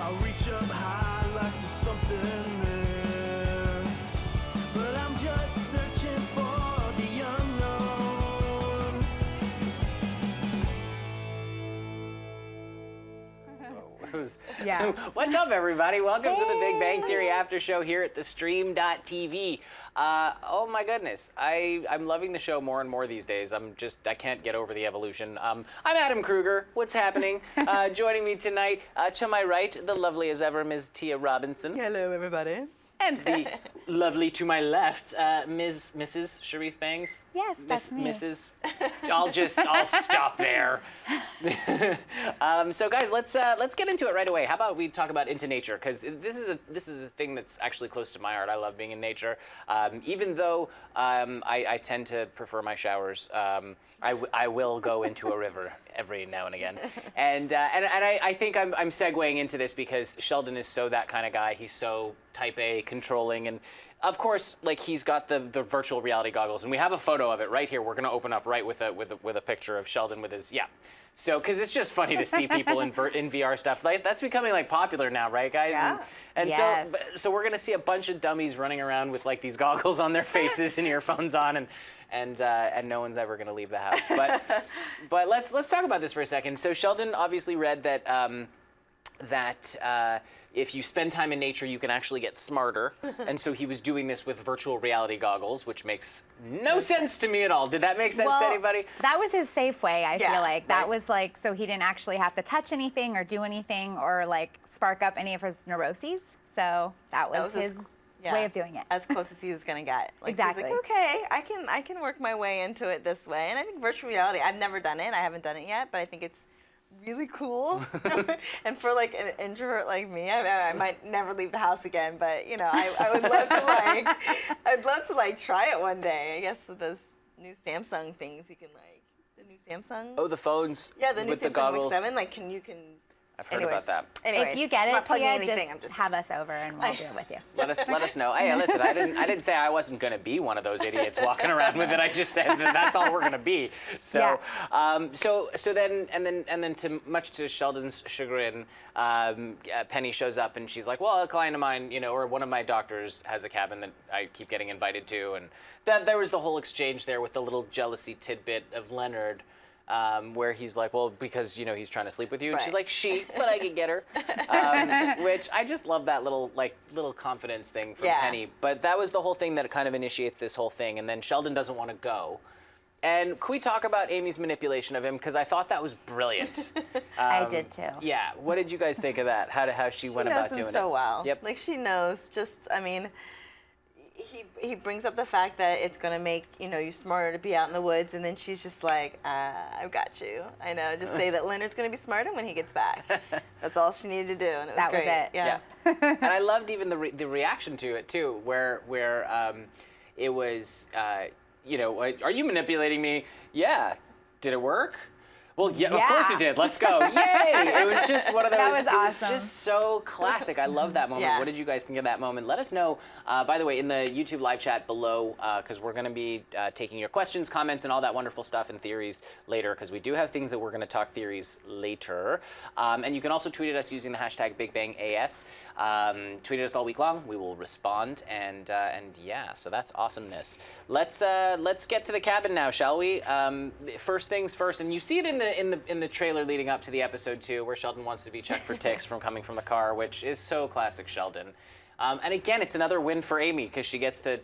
I'll reach up high like there's something there, but I'm just searching for the unknown. Yeah. What's up, everybody? Welcome to the Big Bang Theory After Show here at theStream.tv. Oh my goodness, I'm loving the show more and more these days. I can't get over the evolution. I'm Adam Kruger. What's happening? Joining me tonight, to my right, the lovely as ever, Ms. Tia Robinson. Hello, everybody. And the lovely to my left, Mrs. Cherise Bangs. Yes, that's me. Mrs. I'll stop there. So guys, let's get into it right away. How about we talk about into nature, because this is a thing that's actually close to my heart. I love being in nature, even though I tend to prefer my showers. I will go into a river every now and again, and I think I'm segueing into this because Sheldon is so that kind of guy. He's so type A, controlling, and of course, like, he's got the virtual reality goggles, and we have a photo of it right here. We're gonna open up right with a picture of Sheldon with his So, because it's just funny to see people in VR stuff. Like, that's becoming like popular now, right, guys? Yeah. And Yes. so we're gonna see a bunch of dummies running around with like these goggles on their faces and earphones on, and no one's ever gonna leave the house. But let's talk about this for a second. So Sheldon obviously read that if you spend time in nature, you can actually get smarter. And so he was doing this with virtual reality goggles, which makes no sense to me at all. Did that make sense to anybody? That was his safe way, I feel like. That right. was like, so he didn't actually have to touch anything or do anything or like spark up any of his neuroses. So that was his way of doing it. As close as he was gonna get. Like, Exactly. He's like, okay, I can work my way into it this way. And I think virtual reality, I've never done it. I haven't done it yet, but I think it's really cool. And for like an introvert like me, I might never leave the house again, but you know, I would love to I'd love to like try it one day. I guess with those new Samsung things, you can like the new Samsung. Oh, the phones. Yeah, the new with Samsung the goggles. Like 7. Like, you can. I've heard about that. Anyways, If you get not it, plugging Tia, anything, just I'm have us over and we'll do it with you. Let us know. Hey, listen, I didn't say I wasn't gonna be one of those idiots walking around with it. I just said that's all we're gonna be. So, so then to much to Sheldon's chagrin, Penny shows up and she's like, well, a client of mine, or one of my doctors has a cabin that I keep getting invited to, and there was the whole exchange there with the little jealousy tidbit of Leonard. Where he's like, well, because, he's trying to sleep with you. And she's like, but I could get her. Which I just love that little confidence thing from Penny. But that was the whole thing that kind of initiates this whole thing. And then Sheldon doesn't want to go. And can we talk about Amy's manipulation of him? Because I thought that was brilliant. I did too. Yeah. What did you guys think of that? How she went about doing it? She knows him so well. Yep. Like, she knows he brings up the fact that it's going to make, you smarter to be out in the woods, and then she's just like, I've got you. I know, just say that Leonard's going to be smarter when he gets back. That's all she needed to do, and it was great. That was it. Yeah. And I loved even the reaction to it, too, where it was, are you manipulating me? Yeah. Did it work? Well, yeah, of course it did. Let's go. Yay! It was just one of those. That was awesome. It was just so classic. I love that moment. Yeah. What did you guys think of that moment? Let us know, by the way, in the YouTube live chat below, because we're going to be taking your questions, comments, and all that wonderful stuff and theories later, because we do have things that we're going to talk theories later. And you can also tweet at us using the hashtag BigBangAS. Tweet at us all week long. We will respond, and yeah, so that's awesomeness. Let's get to the cabin now, shall we? First things first, and you see it in the trailer leading up to the episode 2, where Sheldon wants to be checked for ticks from coming from the car, which is so classic Sheldon. And again, it's another win for Amy because she gets to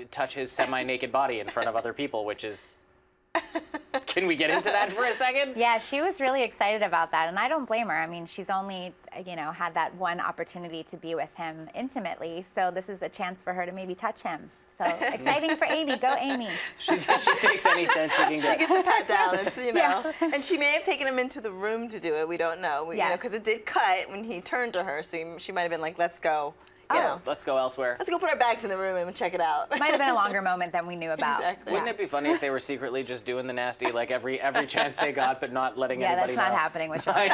touch his semi-naked body in front of other people, which is. Can we get into that for a second? Yeah, she was really excited about that, and I don't blame her. I mean, she's only, had that one opportunity to be with him intimately, so this is a chance for her to maybe touch him. So exciting for Amy. Go, Amy. She takes any chance she can get. She gets a pat down. It's, Yeah. And she may have taken him into the room to do it. We don't know. Yes. Because it did cut when he turned to her, so she might have been like, let's go. You know, Let's go elsewhere. let's go put our bags in the room and check it out. Might have been a longer moment than we knew about. Exactly. Wouldn't it be funny if they were secretly just doing the nasty like every chance they got, but not letting Yeah, anybody that's know? not happening with Sheldon.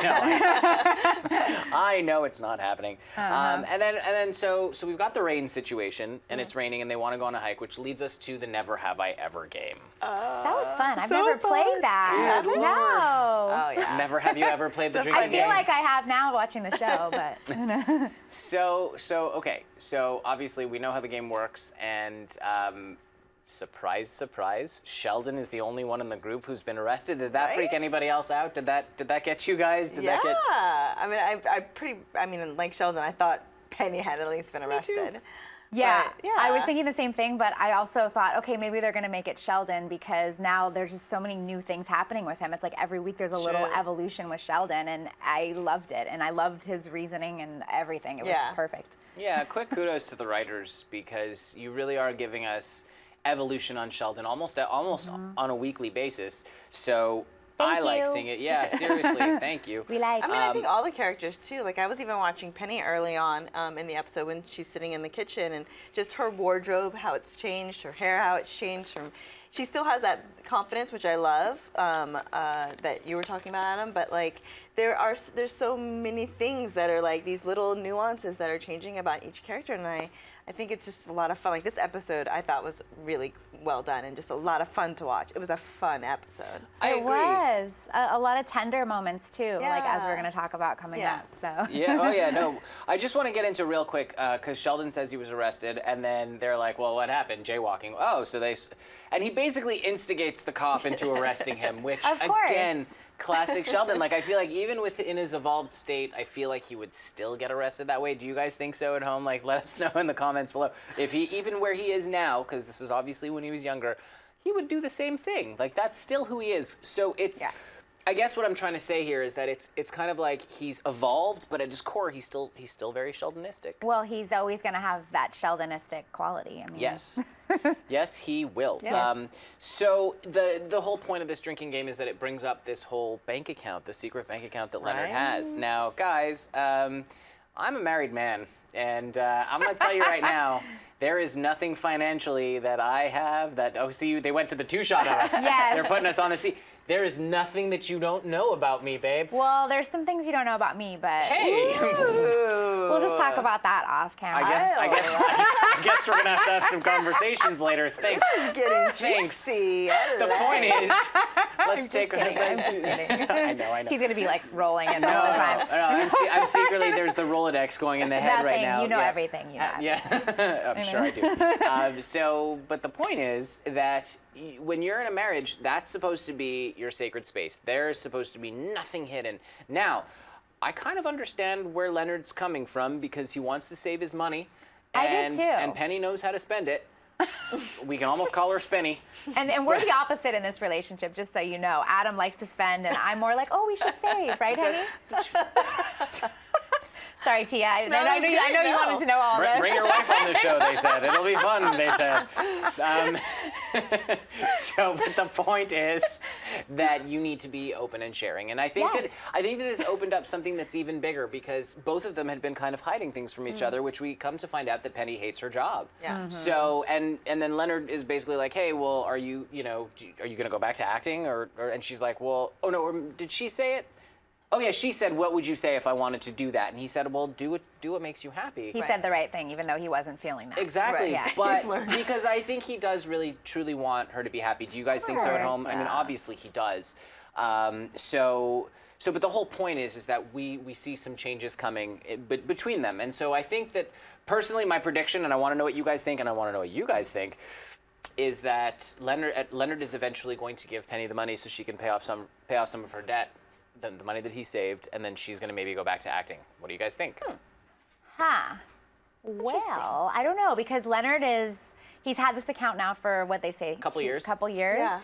I know it's not happening. And then so we've got the rain situation, and it's raining, and they want to go on a hike, which leads us to the Never Have I Ever game. That was fun. I've So never fun. played that. Good No. Lord. Oh yeah. Never have you ever played the So drinking I game? feel like I have now watching the show, but Okay. So obviously we know how the game works, and surprise, surprise, Sheldon is the only one in the group who's been arrested. Did that freak Right? anybody else out? Did that get you guys? Did that get? I mean, like Sheldon, I thought Penny had at least been arrested. yeah, But, yeah. I was thinking the same thing, but I also thought, okay, maybe they're going to make it Sheldon because now there's just so many new things happening with him. It's like every week there's a little True. evolution with Sheldon, and I loved it, and I loved his reasoning and everything. It was Yeah. perfect. Yeah, quick kudos to the writers because you really are giving us evolution on Sheldon almost on a weekly basis. So Thank I like you. seeing it. Yeah, seriously, thank you. We like I mean, I think all the characters too. Like I was even watching Penny early on in the episode when she's sitting in the kitchen and just her wardrobe, how it's changed, her hair, how it's changed. She still has that confidence, which I love, that you were talking about, Adam. But like, there's so many things that are like these little nuances that are changing about each character, and I think it's just a lot of fun. Like this episode, I thought was really well done and just a lot of fun to watch. It was a fun episode. I it agree. was a lot of tender moments too, like as we're Yeah. going to talk about coming Yeah. up. So Yeah. Oh yeah. No. I just want to get into real quick because Sheldon says he was arrested, and then they're like, "Well, what happened? Jaywalking." Oh, so and he basically instigates the cop into arresting him, which Of course. again, classic Sheldon. Like I feel like even within his evolved state, I feel like he would still get arrested that way. Do you guys think so at home? Like, let us know in the comments below if he even where he is now, because this is obviously when he was younger, he would do the same thing. Like that's still who he is. So it's. Yeah. I guess what I'm trying to say here is that it's kind of like he's evolved, but at his core, he's still very Sheldonistic. well, he's always going to have that Sheldonistic quality. I mean, Yes. Yes, he will. Yes. So the whole point of this drinking game is that it brings up this whole bank account, the secret bank account that Leonard has. Now, guys, I'm a married man, and I'm going to tell you right now, there is nothing financially that I have that, oh, see, they went to the two-shot on us. Yes. They're putting us on the seat. There is nothing that you don't know about me, babe. Well, there's some things you don't know about me, but Hey! we'll just talk about that off camera. I guess we're gonna have some conversations later. Thanks. This is getting Thanks. juicy. The point is, let's take kidding, I'm just kidding. I know. He's gonna be like rolling in the No, whole time. I'm secretly there's the Rolodex going in the head right Nothing. now. You know Yeah. everything. You know. Yeah, I'm sure I do. But the point is that when you're in a marriage, that's supposed to be your sacred space. There's supposed to be nothing hidden. Now, I kind of understand where Leonard's coming from because he wants to save his money. I do And, too. and Penny knows how to spend it. We can almost call her Spenny. And we're the opposite in this relationship, just so you know. Adam likes to spend, and I'm more like, oh, we should save, right, honey? Sorry, Tia. I know it's you great, wanted to know all this. Bring your wife on the show, they said. It'll be fun, they said. But the point is that you need to be open and sharing. And I think Yes. that this opened up something that's even bigger because both of them had been kind of hiding things from each other, which we come to find out that Penny hates her job. Yeah. So and then Leonard is basically like, hey, well, are you gonna go back to acting or and she's like, well, oh no, or did she say it? Oh yeah, she said, what would you say if I wanted to do that? And he said, well, do what makes you happy. He said the right thing, even though he wasn't feeling that. Exactly, Right. Yeah. but He's learned. because I think he does really truly want her to be happy. Do you guys think so at home? I mean, Yeah. obviously he does. But the whole point is that we see some changes coming between them, and so I think that personally, my prediction, and I want to know what you guys think, and I want to know what you guys think, is that Leonard is eventually going to give Penny the money so she can pay off some of her debt, the money that he saved, and then she's going to maybe go back to acting. What do you guys think? Huh. Well, I don't know, because Leonard he's had this account now for what they say, Couple years. Couple years. Yeah.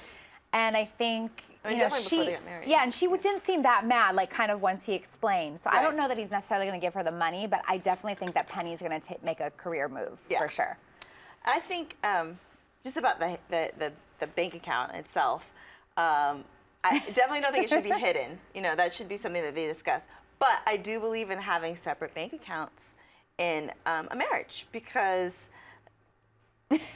And I think, I mean, you know, definitely before they got married. yeah, and she didn't seem that mad, like kind of once he explained. So I Right. don't know that he's necessarily going to give her the money, but I definitely think that Penny's going to make a career move Yeah. for sure. I think just about the bank account itself, I definitely don't think it should be hidden. You know, that should be something that they discuss. But I do believe in having separate bank accounts in a marriage, because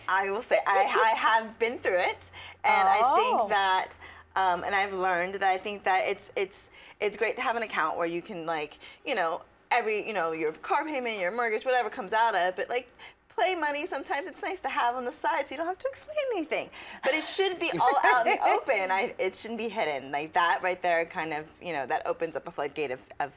I will say I have been through it, and I think that, and I've learned that I think that it's great to have an account where you can, like, you know, every, you know, your car payment, your mortgage, whatever comes out of, but like play money sometimes it's nice to have on the side so you don't have to explain anything. But it should be all out in the open. It shouldn't be hidden. Like that right there kind of, you know, that opens up a floodgate of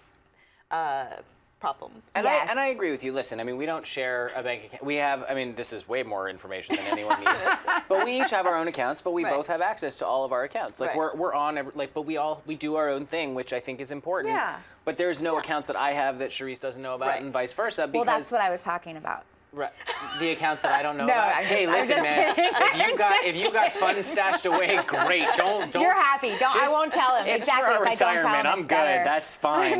problem. And I agree with you. Listen, I mean, we don't share a bank account. We have, I mean, this is way more information than anyone needs. But we each have our own accounts, but we both have access to all of our accounts. Like we're on, like, but we do our own thing, which I think is important. Yeah. But there's no accounts that I have that Cherise doesn't know about, and vice versa. Because well, that's what I was talking about. Right. The accounts that I don't know No, about. I'm Hey, just- I'm listen, just man. kidding. If you got funds stashed away, great. Don't. You're happy. I won't tell him. It's Exactly. for If I don't tell retirement. him, I'm it's good. better. That's fine.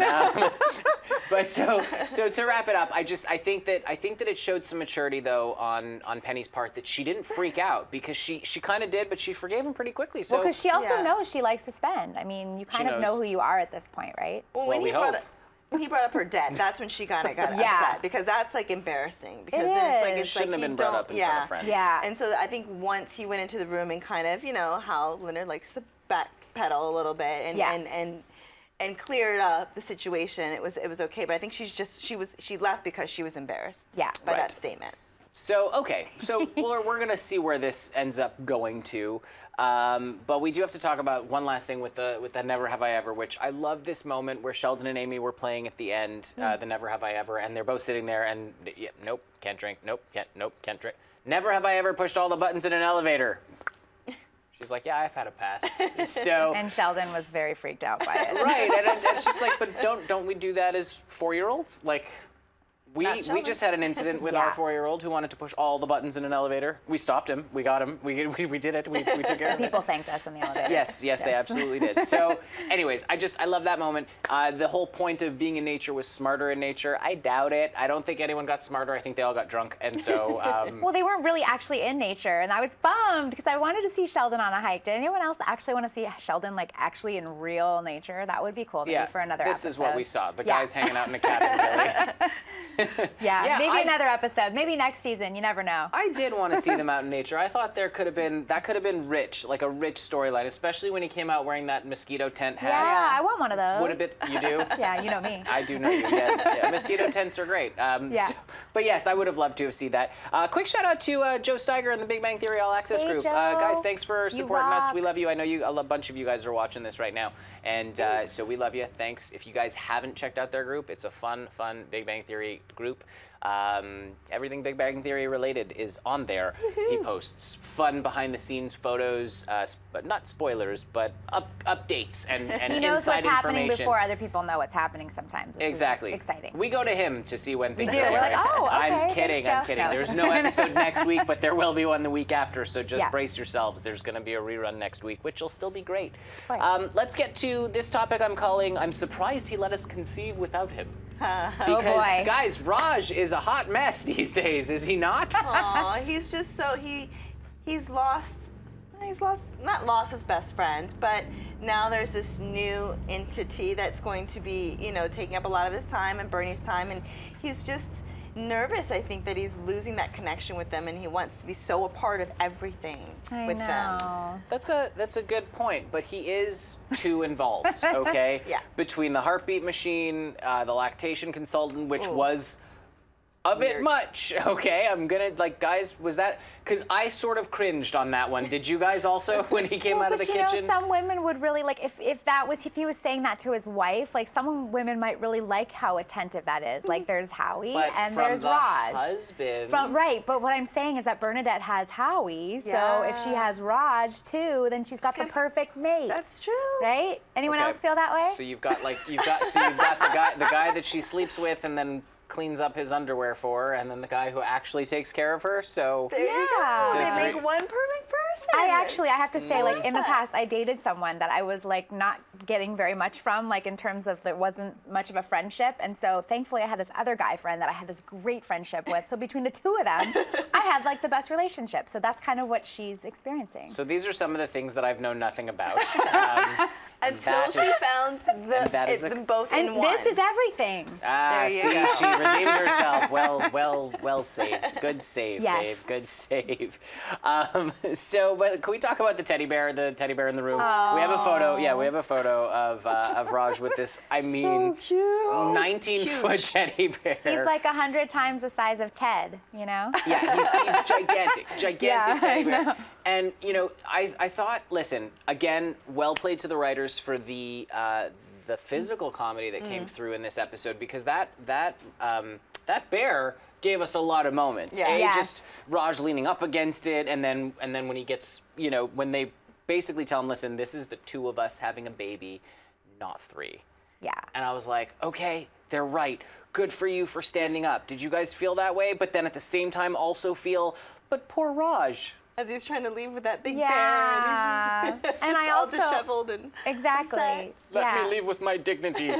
But so to wrap it up, I think that it showed some maturity though on Penny's part, that she didn't freak out, because she kind of did, but she forgave him pretty quickly. So Well, because she also knows she likes to spend. I mean, you kind of know knows. who you are at this point, right? Well, Well, we hope. When he brought up her debt, that's when she kind of got upset, because that's like embarrassing. Because then it's like It shouldn't have been brought up in front of friends. Yeah. And so I think once he went into the room and kind of, you know, how Leonard likes to backpedal a little bit and cleared up the situation, it was okay. But I think she left because she was embarrassed by that statement. So, okay, so we're going to see where this ends up going to. But we do have to talk about one last thing with the Never Have I Ever, which I love this moment where Sheldon and Amy were playing at the end, the Never Have I Ever, and they're both sitting there and, nope, can't drink, nope, can't drink. Never have I ever pushed all the buttons in an elevator. She's like, yeah, I've had a past. So, And Sheldon was very freaked out by it. right, and it's just like, but don't we do that as 4-year-olds? Like, we just had an incident with our 4-year-old who wanted to push all the buttons in an elevator. We stopped him. We got him. We did it. We took care of it. People thanked us in the elevator. Yes, they absolutely did. So, anyways, I love that moment. The whole point of being in nature was smarter in nature. I doubt it. I don't think anyone got smarter. I think they all got drunk, and so. Well, they weren't really actually in nature, and I was bummed because I wanted to see Sheldon on a hike. Did anyone else actually want to see Sheldon like actually in real nature? That would be cool. Maybe for another episode. This is what we saw. The guys hanging out in a cabin. Really. Yeah, maybe another episode. Maybe next season. You never know. I did want to see them out in nature. I thought that could have been rich, like a rich storyline, especially when he came out wearing that mosquito tent hat. Yeah, I want one of those. Would have been. You do? Yeah, you know me. I do know you. Yes, mosquito tents are great. But yes, I would have loved to have seen that. Quick shout out to Joe Steiger and the Big Bang Theory All Access group. Joe. Guys, thanks for supporting us. rock. We love you. I know a bunch of you guys are watching this right now, and so we love you. Thanks. If you guys haven't checked out their group, it's a fun Big Bang Theory group. Everything Big Bang Theory related is on there. He posts fun behind-the-scenes photos, but not spoilers, but updates and He knows inside what's happening information. before other people know what's happening sometimes, which Exactly. is exciting. We go to him to see when things do. are We're like, airing. oh, okay, I'm thanks, kidding. Joe. No. There's no episode next week, but there will be one the week after. So just Yeah. brace yourselves. There's going to be a rerun next week, which will still be great. course. Let's get to this topic I'm calling, I'm surprised he let us conceive without him. Because, Oh, boy. guys, Raj is a hot mess these days, is he not? Aw, he's just so he's not lost his best friend, but now there's this new entity that's going to be, you know, taking up a lot of his time and Bernie's time, and he's just nervous. I think that he's losing that connection with them, and he wants to be so a part of everything with them. That's a good point, but he is too involved, okay? Yeah. Between the heartbeat machine, the lactation consultant, which was a bit much, okay? I'm gonna, like, guys, was that, because I sort of cringed on that one. Did you guys also, when he came out of the But you kitchen? know, some women would really, like, if he was saying that to his wife, like, some women might really like how attentive that is. Like, there's Howie But and from there's the Raj. husband. Right, but what I'm saying is that Bernadette has Howie, so if she has Raj too, then she's got the perfect mate. That's true. Right? Anyone Okay. else feel that way? So you've got the guy that she sleeps with and then cleans up his underwear for her, and then the guy who actually takes care of her. So There you go. Yeah. They make one perfect person. I have to say, like, in the past, I dated someone that I was, like, not getting very much from, like, in terms of there wasn't much of a friendship. And so, thankfully, I had this other guy friend that I had this great friendship with. So, between the two of them, I had, like, the best relationship. So, that's kind of what she's experiencing. So these are some of the things that I've known nothing about. Until she found them both And in one. this is everything. Ah, There you see, go. she redeemed herself. Well saved. Good save, Yes. babe. Good save. But can we talk about the teddy bear in the room? We have a photo. Yeah, we have a photo of Raj with this. I mean, so cute. 19-foot teddy bear. He's like 100 times the size of Ted, you know? Yeah, he's gigantic Yeah, teddy I bear. know. And I thought, listen, again, well played to the writers for the physical comedy that came through in this episode, because that bear gave us a lot of moments. Yeah. Yes. Just Raj leaning up against it, and then when he gets, when they basically tell him, listen, this is the two of us having a baby, not three. Yeah. And I was like, okay, they're right. Good for you for standing up. Did you guys feel that way? But then at the same time also feel, but poor Raj. As he's trying to leave with that big Yeah. bear, and he's just, And I all also- disheveled and Exactly. upset. Let me leave with my dignity,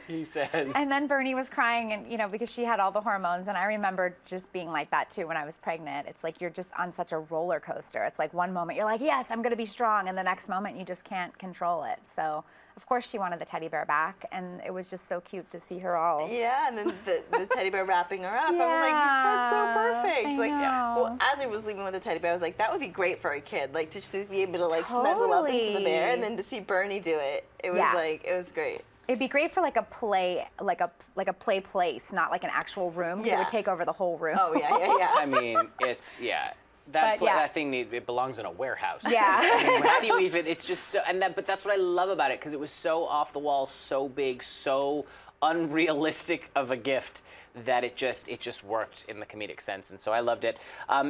he says. And then Bernie was crying, and because she had all the hormones, and I remember just being like that too when I was pregnant. It's like you're just on such a roller coaster. It's like one moment you're like, yes, I'm gonna be strong, and the next moment you just can't control it. So of course she wanted the teddy bear back, and it was just so cute to see her all. Yeah, and then the teddy bear wrapping her up. I was like, Yeah, that's so perfect. I Like, know. well, as I was leaving with the teddy bear, I was like, that would be great for a kid. Like to just be able to like snuggle up into the bear, and then to see Bernie do it. It was Yeah. it was great. It'd be great for like a play, like a play place, not like an actual room. 'Cause it Yeah. would take over the whole room. Oh yeah. I mean, it's, yeah. But, yeah. That thing, it belongs in a warehouse. Yeah. I mean, how do you even, it's just so, but that's what I love about it, because it was so off the wall, so big, so unrealistic of a gift that it just worked in the comedic sense, and so I loved it.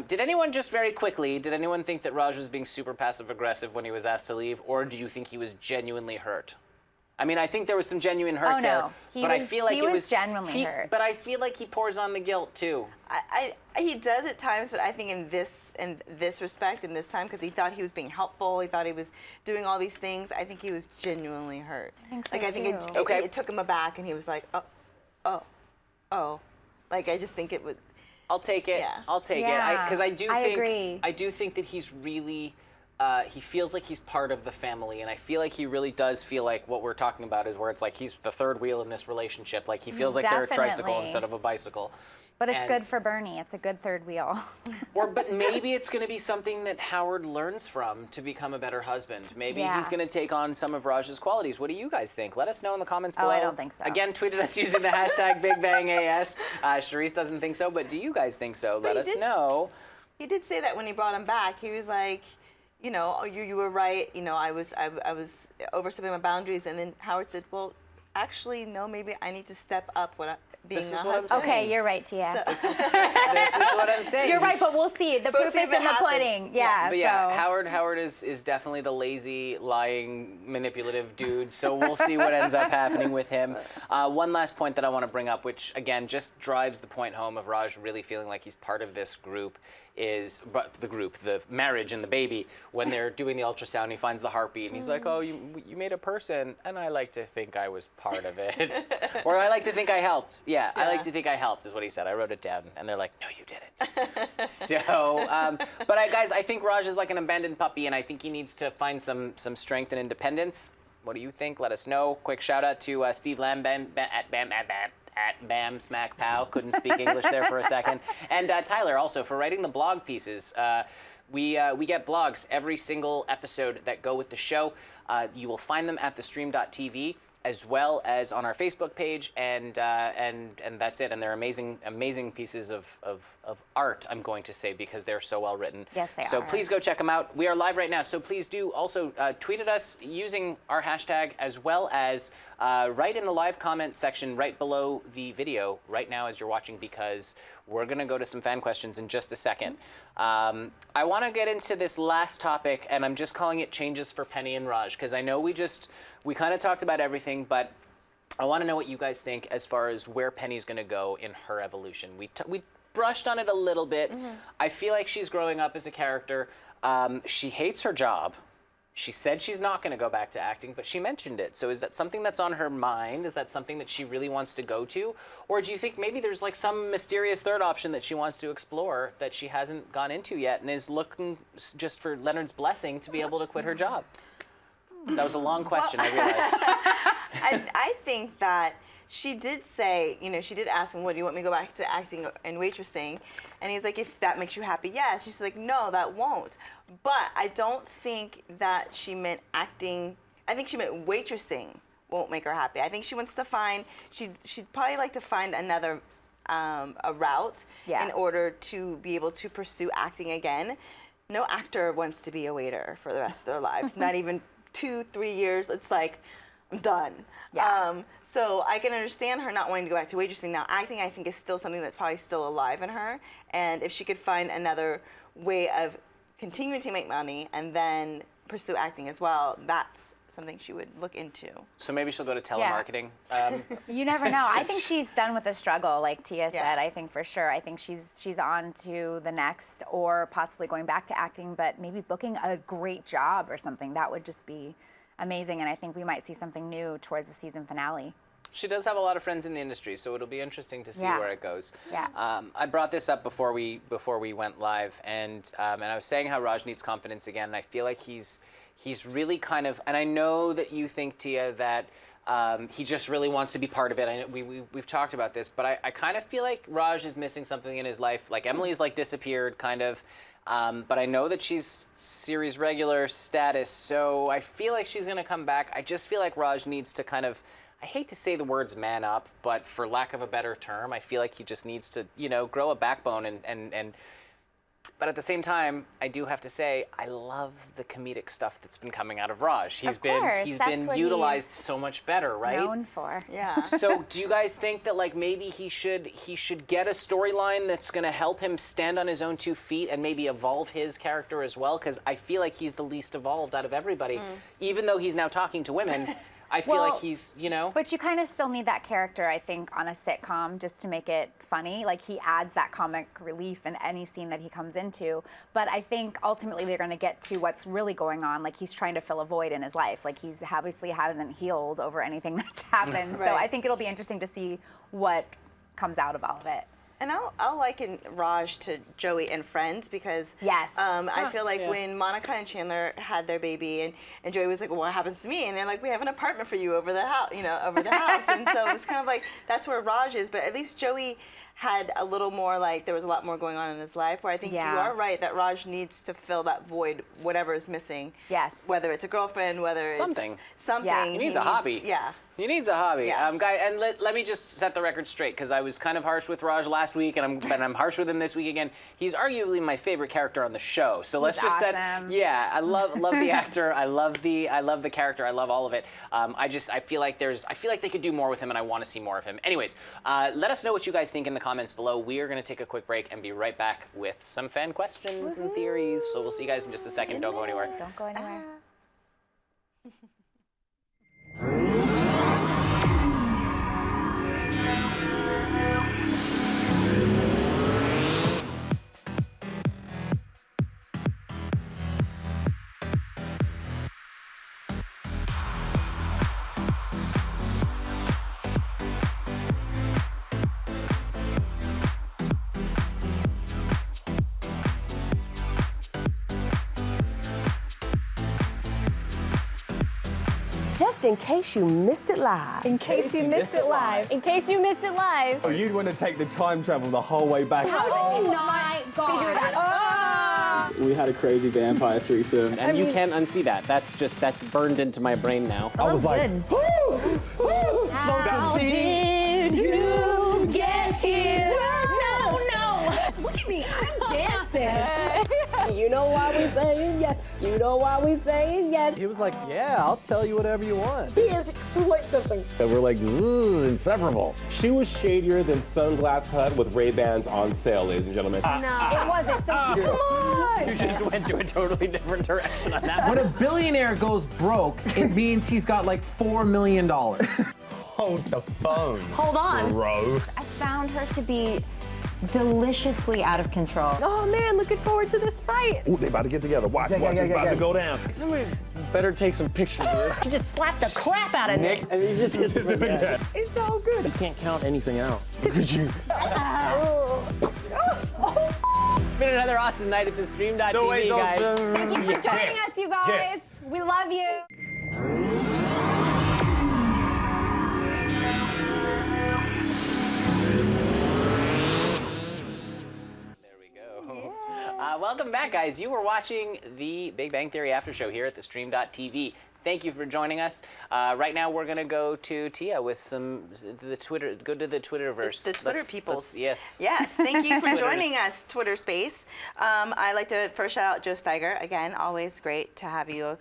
Did anyone think that Raj was being super passive aggressive when he was asked to leave, or do you think he was genuinely hurt? I mean, I think there was some genuine hurt Oh, no. there, He but I was- feel like he it was genuinely hurt. But I feel like he pours on the guilt too. He does at times, but I think in this respect, in this time, because he thought he was being helpful, he thought he was doing all these things. I think he was genuinely hurt. I think so, like I think too. it took him aback, and he was like, oh. Like I just think it would. I'll take it. Yeah. I'll take Yeah, it. Because I agree. do think that he's really, he feels like he's part of the family, and I feel like he really does feel like what we're talking about is where it's like he's the third wheel in this relationship. Like he feels like they're a tricycle Definitely. instead of a bicycle. But it's And- good for Bernie. It's a good third wheel. But maybe it's going to be something that Howard learns from to become a better husband. Maybe Yeah. he's going to take on some of Raj's qualities. What do you guys think? Let us know in the comments Oh, below. I don't think so. Again, tweet at us using the hashtag BigBangAS. Cherise doesn't think so, but do you guys think so? Let he us did. know. He did say that when he brought him back. He was like, you were right. I was overstepping my boundaries, and then Howard said, well, actually, no, maybe I need to step up being This a is what I'm husband. Okay, you're right, Tia. So- This is what I'm saying. You're right, but we'll see. The proof see is if it in the happens. pudding. Yeah. Yeah. But yeah, so. Howard is definitely the lazy, lying, manipulative dude. So we'll see what ends up happening with him. One last point that I want to bring up, which again just drives the point home of Raj really feeling like he's part of this group, is the marriage and the baby. When they're doing the ultrasound, he finds the heartbeat and he's like, "Oh, you made a person, and I like to think I was part of it, or I like to think I helped." Yeah, I like to think I helped is what he said. I wrote it down, and they're like, "No, you didn't." So, but guys, I think Raj is like an abandoned puppy, and I think he needs to find some strength and independence. What do you think? Let us know. Quick shout out to Steve Lamb at Bam Smack Pow. Couldn't speak English there for a second. And Tyler also for writing the blog pieces. We get blogs every single episode that go with the show. You will find them at theStream.tv, as well as on our Facebook page, and that's it. And they're amazing pieces of art, I'm going to say, because they're so well written. Yes, they So are. please go check them out. We are live right now, so please do also tweet at us using our hashtag, as well as write in the live comment section right below the video right now as you're watching, because we're going to go to some fan questions in just a second. I want to get into this last topic, and I'm just calling it changes for Penny and Raj, because I know we kind of talked about everything, but I want to know what you guys think as far as where Penny's going to go in her evolution. We brushed on it a little bit. I feel like she's growing up as a character. She hates her job. She said she's not going to go back to acting, but she mentioned it. So is that something that's on her mind? Is that something that she really wants to go to? Or do you think maybe there's like some mysterious third option that she wants to explore that she hasn't gone into yet and is looking just for Leonard's blessing to be able to quit her job? That was a long question, I realize. I think that she did say, she did ask him, what, do you want me to go back to acting and waitressing? And he's like, if that makes you happy, yes. She's like, no, that won't. But I don't think that she meant acting. I think she meant waitressing won't make her happy. I think she wants to find, she'd probably like to find another a route in order to be able to pursue acting again. No actor wants to be a waiter for the rest of their lives, not even 2-3 years. It's like, I'm done. Yeah. So I can understand her not wanting to go back to waitressing. Now, acting, I think, is still something that's probably still alive in her. And if she could find another way of continuing to make money and then pursue acting as well, that's something she would look into. So maybe she'll go to telemarketing. You never know. I think she's done with the struggle, like Tia said. I think for sure. I think she's on to the next, or possibly going back to acting, but maybe booking a great job or something. That would just be amazing, and I think we might see something new towards the season finale. She does have a lot of friends in the industry, so it'll be interesting to see where it goes. Yeah. I brought this up before we went live, and I was saying how Raj needs confidence again, and I feel like he's really kind of, and I know that you think, Tia, that he just really wants to be part of it. I know we've talked about this, but I kind of feel like Raj is missing something in his life. Like Emily's like disappeared, kind of. But I know that she's series regular status, so I feel like she's gonna come back. I just feel like Raj needs to kind of, I hate to say the words man up, but for lack of a better term, I feel like he just needs to, grow a backbone and but at the same time, I do have to say, I love the comedic stuff that's been coming out of Raj. He's been utilized so much better, right? Known for. Yeah. So do you guys think that like maybe he should get a storyline that's going to help him stand on his own 2 feet and maybe evolve his character as well? Because I feel like he's the least evolved out of everybody. Even though he's now talking to women, I feel like he's, But you kind of still need that character, I think, on a sitcom just to make it funny. Like, he adds that comic relief in any scene that he comes into. But I think ultimately they're going to get to what's really going on. Like, he's trying to fill a void in his life. Like, he's obviously hasn't healed over anything that's happened. So I think it'll be interesting to see what comes out of all of it. And I'll liken Raj to Joey and Friends because I feel like when Monica and Chandler had their baby and Joey was like, well, what happens to me? And they're like, we have an apartment for you over the house, over the house. And so it was kind of like, that's where Raj is. But at least Joey had a little more, like, there was a lot more going on in his life, where I think you are right that Raj needs to fill that void, whatever is missing. Yes. Whether it's a girlfriend, whether it's something. Yeah. He needs a hobby. Yeah. He needs a hobby. Yeah. Guy, and let me just set the record straight, because I was kind of harsh with Raj last week, and I'm harsh with him this week again. He's arguably my favorite character on the show. So let's just set. Yeah, I love the actor. I love the character. I love all of it. I feel like they could do more with him, and I want to see more of him. Anyways, let us know what you guys think in the comments below. We are going to take a quick break and be right back with some fan questions and theories. So we'll see you guys in just a second. Don't go anywhere. Don't go anywhere. Just in case you missed it live. In case you missed it live. In case you missed it live. Oh, you'd want to take the time travel the whole way back. How did you not figure that out? We had a crazy vampire threesome. And you can't unsee that. That's burned into my brain now. I was like, How did you get here? No. Look at me, I'm dancing. You know why we saying yes. You know why we saying yes. He was like, yeah, I'll tell you whatever you want. He is like something. And we're like, inseparable. She was shadier than Sunglass Hut with Ray-Bans on sale, ladies and gentlemen. No, it wasn't. So come on. You just went to a totally different direction on that. When a billionaire goes broke, it means he's got like $4 million. hold the phone. Hold on. Bro. I found her to be deliciously out of control. Oh man, looking forward to this fight. Ooh, they about to get together. Watch, it's about to go down. Somebody better take some pictures of this. She just slapped the crap out of Nick. And he's just It's so good. You can't count anything out. Look at you. It's been another awesome night at theStream.tv, It's always guys. awesome. Thank you for joining us, you guys. We love you. Welcome back, guys. You were watching the Big Bang Theory After Show here at theStream.tv. Thank you for joining us. Right now, we're gonna go to Tia with the Twitter. Go to the Twitterverse. The Twitter peoples. Yes. Yes. Thank you for joining us, Twitter Space. I'd like to first shout out Joe Steiger. Again, always great to have you.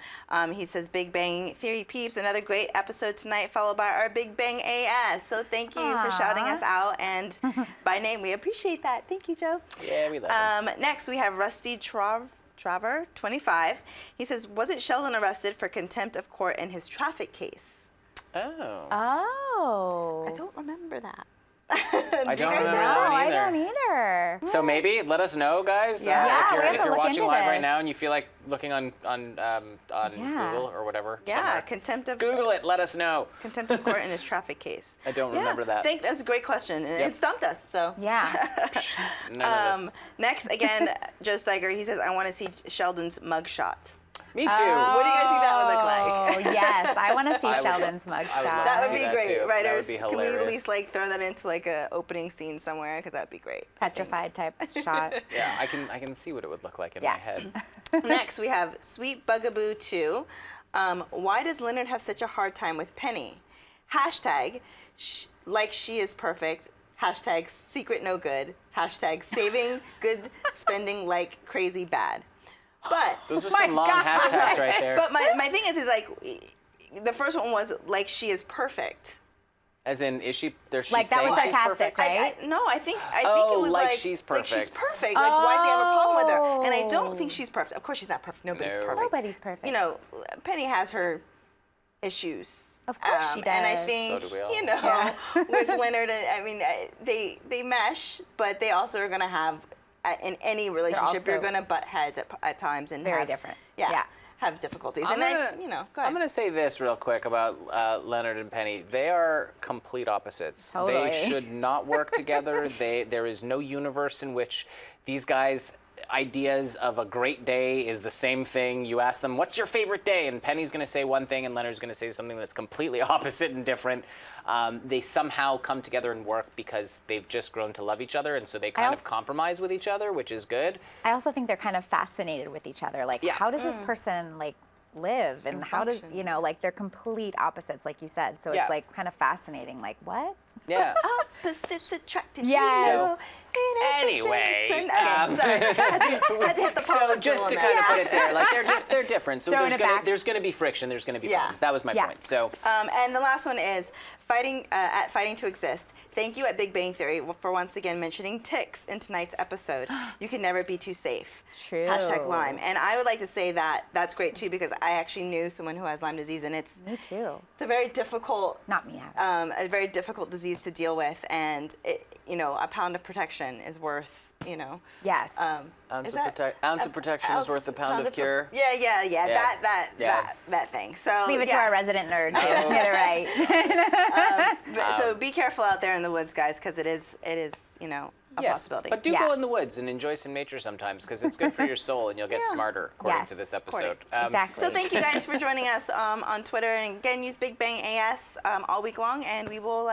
He says, Big Bang Theory peeps, another great episode tonight, followed by our Big Bang AS. So thank you for shouting us out, and by name, we appreciate that. Thank you, Joe. Yeah, we love him. Next, we have Rusty Traver, 25. He says, wasn't Sheldon arrested for contempt of court in his traffic case? Oh. Oh. I don't remember that. I don't remember No, that I either. don't either. So maybe let us know, guys. Yeah. Yeah, we have if to you're look watching into live right this. now and you feel like looking on Google or whatever. Yeah, somewhere. contempt of Google it. Let us know. contempt of court in his traffic case. I don't remember that. I think that's a great question, and it stumped us. So Yeah. None of this. next, again, Joe Steiger. He says, I want to see Sheldon's mugshot. Me too. What do you guys think that would look like? Oh, yes. I want to see I would- Sheldon's I would mugshot. love That to would see be that great. too. That would Writers, be can we at hilarious. least like throw that into like a opening scene somewhere? Because that'd be great. Petrified type shot. Yeah, I can see what it would look like in Yeah. my head. Next, we have Sweet Bugaboo 2. Why does Leonard have such a hard time with Penny? Hashtag, like she is perfect. Hashtag, secret no good. Hashtag, saving good spending like crazy bad. But Those are my some long God. hashtags right there. but my thing is like, the first one was like she is perfect. As in, is she? There's she Like, that saying was she's sarcastic, perfect? right? I think it Oh, was like like she's Like she's perfect. perfect. Like why does he have a problem with her? And I don't Oh. think she's perfect. Of course she's not perfect. Nobody's No. perfect. Nobody's perfect. You know, Penny has her issues. Of course she And I does. think So do we all. you know, Yeah. with Leonard, I mean, they mesh, but they also are going to have in any relationship you're also going to butt heads at times and very have, different. Yeah. Yeah. Have difficulties. I'm And then gonna- you know, go I'm ahead. going to say this real quick about Leonard and Penny. They are complete opposites. Totally. They should not work together. There is no universe in which these guys' ideas of a great day is the same thing. You ask them, what's your favorite day? And Penny's going to say one thing and Leonard's going to say something that's completely opposite and different. They somehow come together and work because they've just grown to love each other, and so they kind of also- compromise with each other, which is good. I also think they're kind of fascinated with each other. Like, Yeah. how does this person like live, and how does function. like they're complete opposites, like you said. So Yeah. it's like kind of fascinating. Like, what? Yeah. Opposites attracted. Yes. So, Okay, anyway, sorry. Had to hit the So Paulo just to drill on kind of that. put it there, like they're different. So Throwing it back. there's gonna be friction. There's gonna be Yeah. problems. That was my Yeah. point. So And the last one is fighting to exist. Thank you at Big Bang Theory for once again mentioning ticks in tonight's episode. You can never be too safe. True. Hashtag Lyme. And I would like to say that that's great too, because I actually knew someone who has Lyme disease, and it's Me too. a very difficult Not me. Having. a very difficult disease to deal with, and a pound of protection is worth Yes. ounce is of that- protection is worth a pound of cure. Yeah. Yeah. That thing. So Leave it to yes. our resident nerd to get it right. So be careful out there in the woods, guys, because it is a Yes, possibility. but do Yeah. go in the woods and enjoy some nature sometimes, because it's good for your soul and you'll get smarter, according Yes. to this According- episode. Exactly. So thank you guys for joining us on Twitter, and again use Big Bang AS all week long, and we will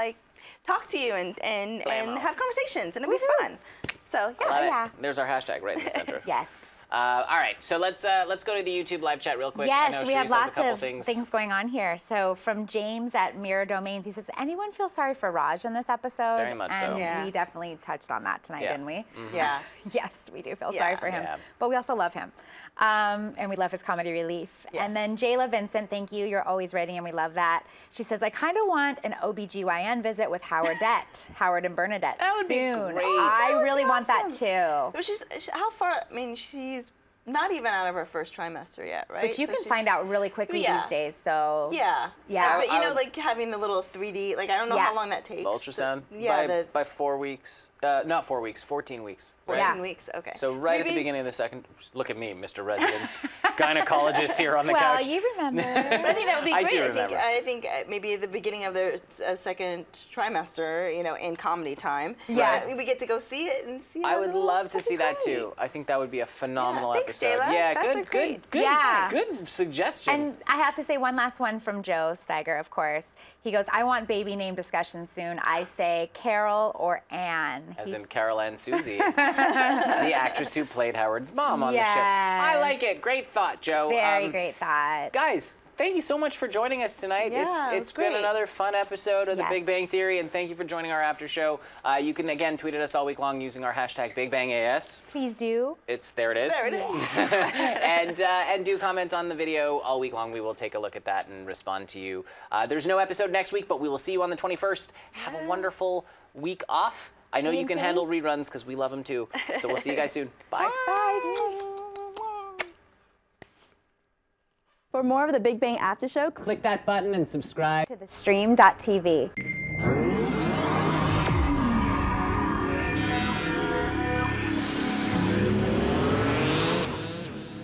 talk to you and Blammo. have conversations, and it'll be fun. So yeah. Love it. yeah. There's our hashtag right in the center. Yes. All right, so let's go to the YouTube live chat real quick. I know Yes, we Cherise have has a lots couple of things. things going on here. So from James at Mirror Domains, he says, anyone feel sorry for Raj in this episode? Very much so. And Yeah. we definitely touched on that tonight, Yeah. didn't we? Yeah. Yes, we do feel Yeah. sorry for him. Yeah. But we also love him. And we love his comedy relief. Yes. And then Jayla Vincent, thank you. You're always writing, and we love that. She says, I kind of want an OBGYN visit with Howardette, Howard and Bernadette That would be soon. great. I really want that Awesome. too. How far? I mean, she's not even out of her first trimester yet, right? But you So can she's- find out really quickly Yeah. these days. So Yeah. Yeah. But I would- like having the little 3D, like I don't know Yeah. how long that takes. Ultrasound Yeah. by 4 weeks. Not 4 weeks, 14 weeks. Right? 14 Yeah. weeks. Okay. So right at the Maybe- beginning of the second, look at me, Mr. Resident gynecologist here on the well, couch. you've been remember. But I think that would be I great. do remember. I think maybe at the beginning of their second trimester, you know, in comedy time. Yeah. We get to go see it and see. I our would little love to puppy see that cry. too. I think that would be a phenomenal thanks, episode. Jayla. Yeah, That's good, great. good, Yeah. good suggestion. And I have to say one last one from Joe Steiger, of course. He goes, I want baby name discussion soon. I say Carol or Anne. As in Carol Ann Susie, the actress who played Howard's mom on the show. I Yes. like it. Great thought, Joe. Very great thought. Guys, thank you so much for joining us tonight. Yeah, it it's was been great. another fun episode of The Yes. Big Bang Theory, and thank you for joining our after show. You can again tweet at us all week long using our hashtag BigBangAS. Please do. There it is. There it is. And do comment on the video all week long. We will take a look at that and respond to you. There's no episode next week, but we will see you on the 21st. Have a wonderful week off. I know you can handle reruns because we love them too. So we'll see you guys soon. Bye. For more of the Big Bang After Show, Click that button and subscribe. To theStream.tv.